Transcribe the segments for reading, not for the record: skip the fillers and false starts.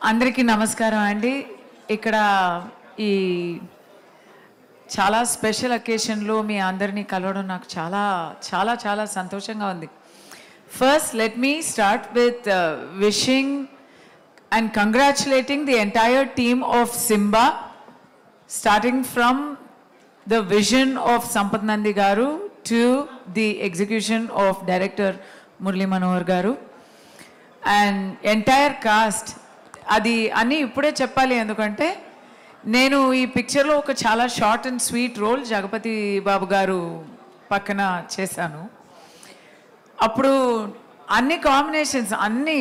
అందరికీ నమస్కారం అండి. ఇక్కడ ఈ చాలా స్పెషల్ అకేషన్లో మీ అందరినీ కలవడం నాకు చాలా చాలా చాలా సంతోషంగా ఉంది. First let me start with wishing and congratulating the entire team of Simba, starting from the vision of Sampath Nandi garu to the execution of director Murali Manohar garu and entire cast. Adi anni ippude cheppali endukante nenu ee picture lo oka chala short and sweet role Jagapati Babu garu pakkana chesanu. Appudu anni combinations anni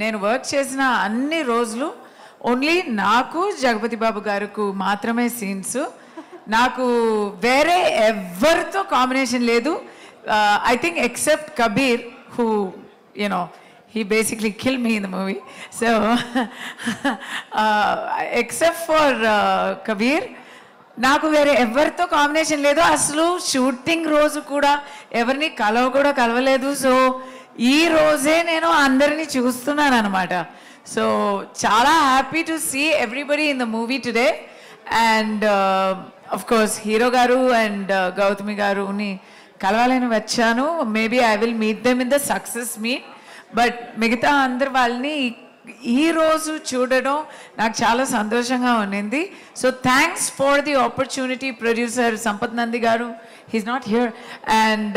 nenu work chesina anni రోజులు only నాకు Jagapati Babu garuku మాత్రమే scenes, నాకు వేరే ఎవరితో combination లేదు. I think except Kabir who he basically killed me in the movie. So except for Kabir, నాకు వేరే ఎవరితో కాంబినేషన్ లేదు. అసలు షూటింగ్ రోజు కూడా ఎవరిని కలవలేదు. సో ఈ రోజే నేను అందరినీ చూస్తున్నాను అనమాట. సో చాలా happy to see everybody in the movie today. And of course hero garu and Gautami garu ni kalavalani vachanu. Maybe I will meet them in the success meet, but migita andaru valni ee roju chudadam naaku chaala santoshanga unnindi. So thanks for the opportunity, producer Sampath Nandi garu, he's not here, and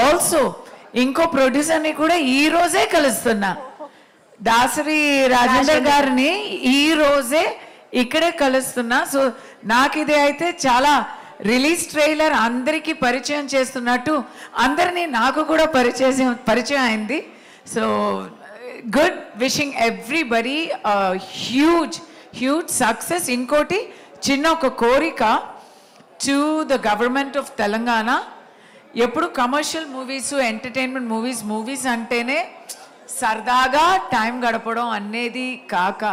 also inko producer ni kuda ee roje kalustunna Dasari Rajendra garni ee roje ఇక్కడే కలుస్తున్నా. So నాకు ఇది అయితే చాలా release trailer అందరికీ పరిచయం చేస్తున్నట్టు అందరినీ నాకు కూడా పరిచయం అయింది. So good, wishing everybody huge success. ఇంకోటి చిన్న ఒక కోరిక to the government of Telangana, ఎప్పుడు కమర్షియల్ మూవీస్, ఎంటర్టైన్మెంట్ మూవీస్ అంటేనే సరదాగా టైం గడపడం అనేది కాక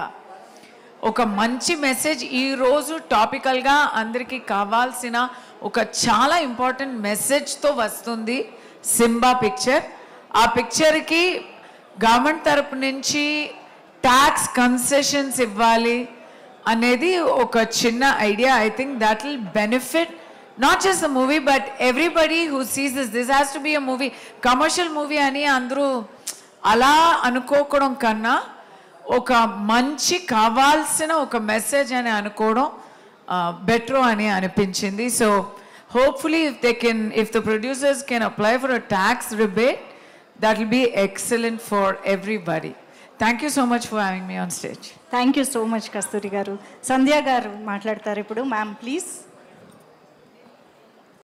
ఒక మంచి మెసేజ్ ఈరోజు టాపికల్గా అందరికీ కావాల్సిన ఒక చాలా ఇంపార్టెంట్ మెసేజ్తో వస్తుంది సింబా పిక్చర్. ఆ పిక్చర్కి గవర్నమెంట్ తరపు నుంచి ట్యాక్స్ కన్సెషన్స్ ఇవ్వాలి అనేది ఒక చిన్న idea. I think that will benefit not just the movie but everybody who sees this has to be a movie. Commercial movie అని అందరూ అలా అనుకోవడం కన్నా ఒక మంచి కావాల్సిన ఒక మెసేజ్ అని అనుకోవడం బెటర్ అని అనిపించింది. So hopefully if the producers can apply for a tax rebate, that will be excellent for everybody. Thank you so much for having me on stage. Thank you so much Kasturi garu. Sandhya garu మాట్లాడతారు ఇప్పుడు. Ma'am please.